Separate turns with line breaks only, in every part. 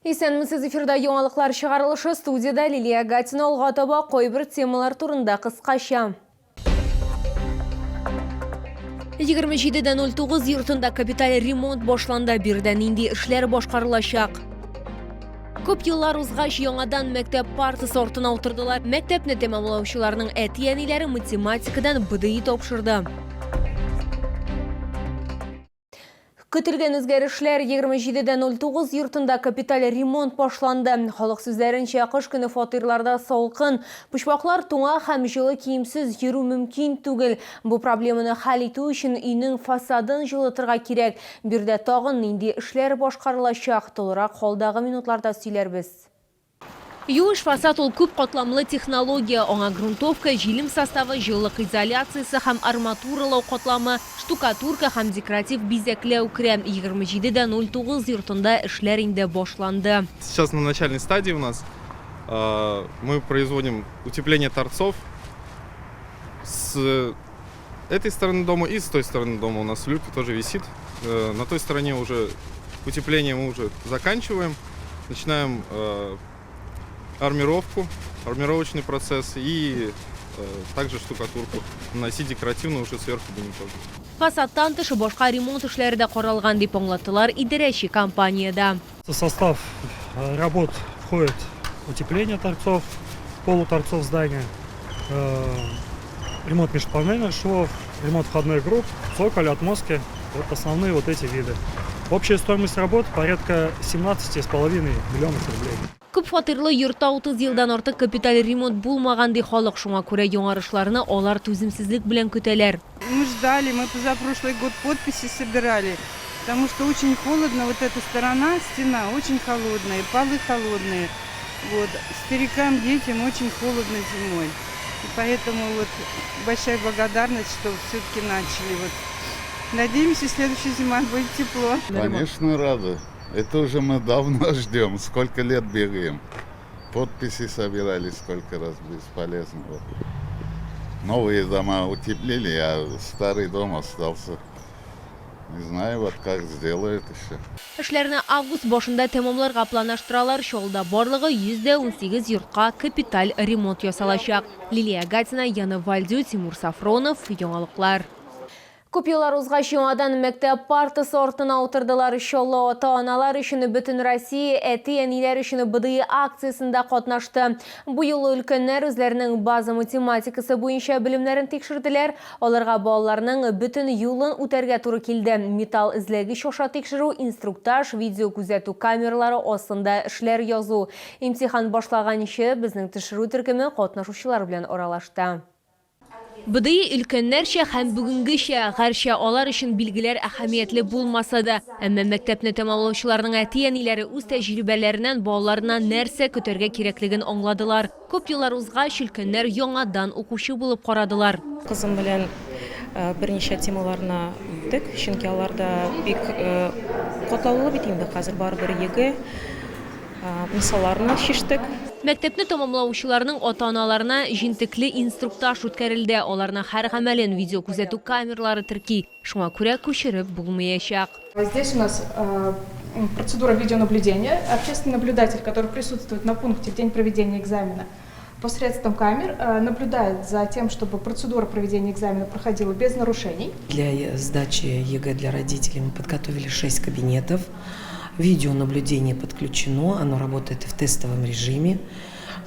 Исәнмесез, эфирда яңалыклар чыгарылышы, студияда Лилия Гатина алга таба койбір темалар турында кыскача. 27:09 йортында капиталь ремонт башланды, бирдән инде эшләр башкарылачак. Көп еллар узгач яңадан мәктәп партасы артына утырдылар. Мәктәпне тәмамлаучыларның әти-әниләре математикадан БДИ тапшырды. Көтелгән үзгәрешләр 27:09 йортында капиталь ремонт башланды. Халык сүзләренчә, кыш көне фатирларда салкын, почмаклар туңа һәм җылы киемсез йөрү мөмкин түгел. Бу проблеманы хәл итү өчен өйнең фасадын җылытырга кирәк. Бирдә тагын нинди эшләр башкарылачак, толырак халдагы минутларда сөйләрбез. Юш фасад ул күп катламлы технология, аңа грунтовка, жилим составы, җылылык изоляциясе һәм арматуралау катламы, штукатурка һәм декоратив бизәкләү керә. 27:09 йортында эшләр инде башланды.
Сейчас на начальной стадии у нас мы производим утепление торцов с этой стороны дома и с той стороны дома. У нас люк тоже висит. На той стороне уже утепление мы уже заканчиваем. Начинаем армировочный процесс и также штукатурку. Наносить декоративно уже сверху будем тоже.
Фасадтан тыш башка ремонт эшләре дә каралган дип аңлаттылар идарәче компанияда.
В состав работ входит утепление торцов, полуторцов здания, ремонт межпанельных швов, ремонт входной групп, цоколь, отмостки. Вот основные вот эти виды. Общая стоимость работ порядка 17,5 миллионов рублей.
Күп фатирлы йортта 30 елдан артык капиталь ремонт булмаган ди халык, шуңа күрә яңарышларны алар түземсезлек белән көтәләр.
Мы ждали, мы позапрошлый год подписи собирали, потому что очень холодно, вот эта сторона, стена очень холодная, полы холодные. Вот. Старикам, детям очень холодно зимой. И поэтому вот большая благодарность, что все-таки начали. Вот. Надеемся, следующая зима будет тепло.
Конечно, рады. Это уже мы давно ждем, сколько лет бегаем. Подписи собирали сколько раз, бесполезно. Вот. Новые дома утеплили, а старый дом остался. Не знаю, вот как сделают еще.
Эшләрне август башында тәмамларга планлаштыралар. Шолда барлыгы 118 йортка капиталь ремонт ясалачак. Лилия Гатина, Яна Вальдю, Тимур Сафронов, яңалыклар. Күп еллар узгач яңадан мәктәп партасы артына утырдылар. Иншалла, ата-аналар өчен бөтен Россия, әти-әниләр өчен БДИ акциясында катнашты. Бу юлы өлкәннәр үзләренең база математикасы буенча белемнәрен тикшерделәр. Аларга балаларның бөтен юлын үтәргә туры килде. Металл эзләгеч аша тикшерү, инструктаж, видео күзәтү камералары астында эшләр язу. Имтихан башлаганчы безнең тикшерү төркеме катнашучылар белән аралашты. БДИ өлкәннәрчә һәм бүгенгечә гәрчә алар өчен билгеләр әһәмиятле булмаса да, әмма мәктәпне тәмамлаучыларның әти-әниләре үз тәҗрибәләреннән балаларына нәрсә көтәргә кирәклеген аңладылар. Күп еллар узгач өлкәннәр яңадан укучы булып карадылар.
Кызым белән берничә темаларны үттек, чөнки аларда бик катлаулы бит инде хәзер барыбер ЕГЭ мисалларны чиштек.
Мәктәпне тәмамлаучыларның ата-аналарына җинтекле инструктаж үткәрелде. Аларның һәр гамәлен видео күзәтү камералары терки. Шуңа күрә күчереп булмаячак.
Здесь у нас процедура видеонаблюдения. Общественный наблюдатель, который присутствует на пункте в день проведения экзамена, посредством камер наблюдает за тем, чтобы процедура проведения экзамена проходила без нарушений.
Для сдачи ЕГЭ для родителей мы подготовили 6 кабинетов. Видеонаблюдение подключено, оно работает в тестовом режиме,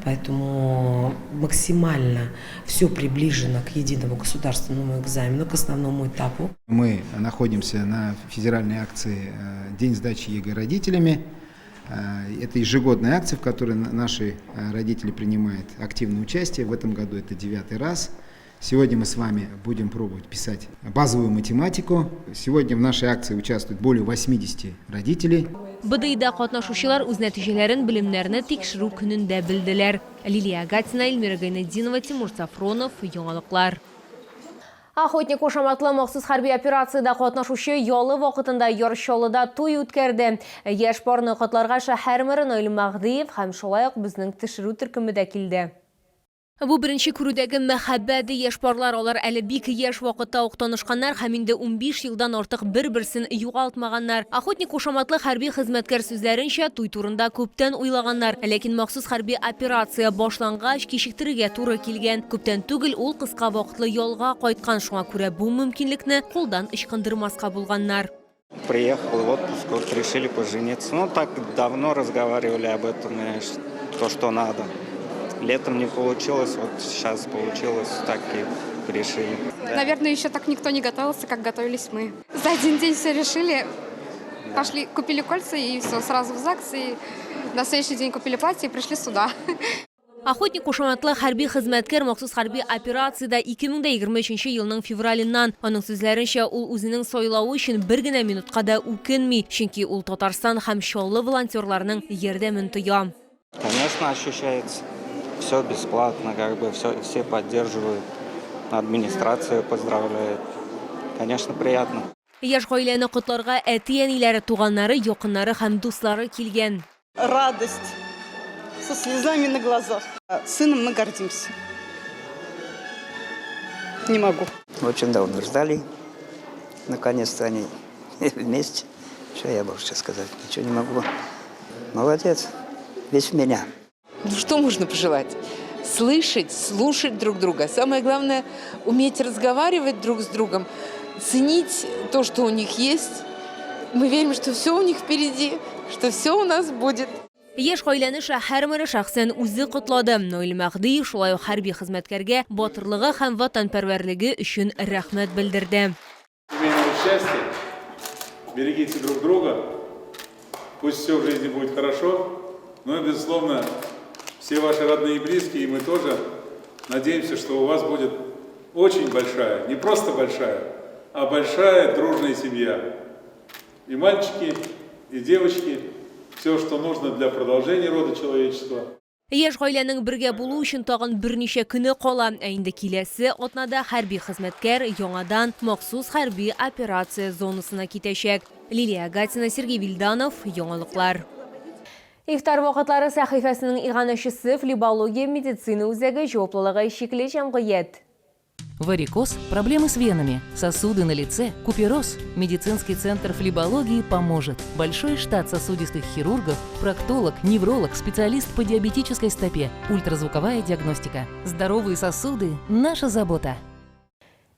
поэтому максимально все приближено к единому государственному экзамену, к основному этапу.
Мы находимся на федеральной акции «День сдачи ЕГЭ родителями». Это ежегодная акция, в которой наши родители принимают активное участие. В этом году это 9-й раз. Сегодня мы с вами будем пробовать писать базовую математику. Сегодня в нашей акции участвует более 80 родителей.
БДИда катнашучылар үз нәтиҗәләрен белемнәрне тикшерү көнендә белделәр. Лилия Гатина, Эльмира Гайнетдинова, Тимур Сафронов, яңалыклар. Охотник ошаматлы махсус хәрби операцияда катнашучы ялы вакытында Яршалыда туй үткәрде. Яшь парны котларга шәһәр мэры Наил Мәгъдиев һәм шулай ук безнең тикшерү төркеме дә килде. Бу беренче күрүдәге мәхәббәт яшьпарлар, алар әле бик яшь вакытта ук танышканнар һәм инде 15 елдан артык бер-берсен югалтмаганнар. Охотник кушаматлы хәрби хезмәткәр сүзләренчә, туй турында күптән уйлаганнар, ләкин махсус хәрби операция башлангач кичектерергә туры килгән. Күптән түгел ул кыска вакытлы ялга кайткан, шуңа күрә бу мөмкинлекне кулдан ычкындырмаска булганнар.
Приехал в отпуск, вот решили пожениться. Ну, так давно разговаривали об этом, то, что надо. Летом не получилось, вот сейчас получилось, так и решили.
Наверное, еще так никто не готовился, как готовились мы. За один день все решили, пошли, купили кольца и все, сразу в ЗАГС, и на следующий день купили платье и пришли сюда.
Охотник кушаматлы хәрби хезмәткәр махсус хәрби операцияда 2023 елның февралыннан. Аның сүзләренчә, ул үзенең сайлауы өчен бер генә минутка да үкенми, чөнки ул Татарстан һәм чаллы волонтерларның ярдәмен тоя.
Конечно, ощущается. Все бесплатно, как бы все поддерживают. Администрация поздравляет. Конечно, приятно.
Яшь гаиләне котларга әти-әниләре, туганнары, якыннары һәм дуслары килгән.
Радость со слезами на глазах. Сыном мы гордимся. Не могу.
Очень давно ждали. Наконец-то они вместе. Что я могу сейчас сказать? Ничего не могу. Молодец. Весь в меня.
Ну что можно пожелать? Слышать, слушать друг друга. Самое главное – уметь разговаривать друг с другом, ценить то, что у них есть. Мы верим, что все у них впереди, что все у нас будет.
Яшь гаиләне шәһәр мэры шәхсән үзе котлады. Наил Мәгъдиев шулай ук хәрби хезмәткәргә батырлыгы һәм ватанпәрвәрлеге өчен рәхмәт белдерде.
Счастья, берегите друг друга, пусть все в жизни будет хорошо, но и, безусловно, все ваши родные и близкие, и мы тоже надеемся, что у вас будет очень большая, не просто большая, а большая дружная семья. И мальчики, и девочки, все, что нужно для продолжения рода человеческого.
Яшь гаиләнең бергә булу өчен тагын берничә көне кала. Инде киләсе атнада хәрби хезмәткәр яңадан махсус хәрби операция зонасына китәчәк. Лилия Гатина, Сергей Вильданов, яңалыклар. Ифтар вакытлары сәхифәсенең иганәчесе флебология медицина үзәге җаваплылыгы шикле җәмгыять.
Варикоз, проблемы с венами, сосуды на лице, купероз. Медицинский центр флебологии поможет. Большой штат сосудистых хирургов, проктолог, невролог, специалист по диабетической стопе, ультразвуковая диагностика. Здоровые сосуды – наша забота.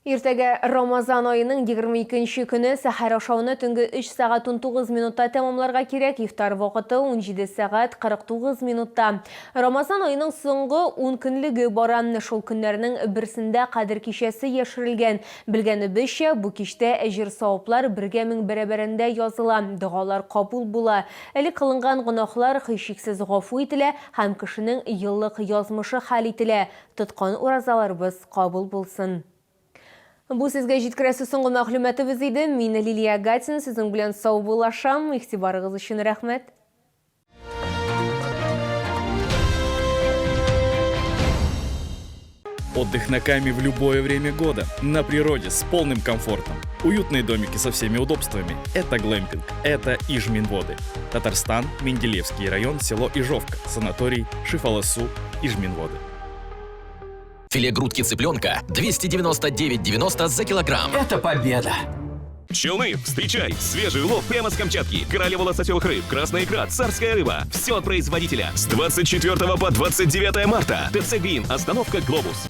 Иртәгә Рамазан айының 22-нче көне сәхәр ашауны төнге 3 сәгать 19 минутта тәмамларга кирәк. Ифтар вакыты 17 сәгать 49 минутта. Рамазан айының соңгы 10 көнлеге бара. Шул көннәрнең берсендә Кадер кичәсе яшерелгән. Белгәнебезчә, бу кичтә әҗер-саваплар 1000 бәрабәрендә языла. Дугалар кабул була. Әле кылынган гөнаһлар һичшиксез гафу ителә һәм кешенең еллык язмышы хәл ителә. Тоткан уразаларыбыз кабул булсын. Бу сезгә җиткерәсе соңгы мәгълүматыбыз иде. Мин Лилия Гатина, сезнең белән сау булашам. Игътибарыгыз өчен рәхмәт.
Отдых на Каме в любое время года, на природе, с полным комфортом. Уютные домики со всеми удобствами. Это глэмпинг, это Ижминводы. Татарстан, Менделеевский район, село Ижовка, санаторий Шифаласу, Ижминводы.
Филе грудки цыпленка 299,90 за килограмм.
Это победа!
Челны, встречай! Свежий улов прямо с Камчатки. Королева лососевых рыб, красная икра, царская рыба. Все от производителя. С 24 по 29 марта. ТЦ «Грин», остановка «Глобус».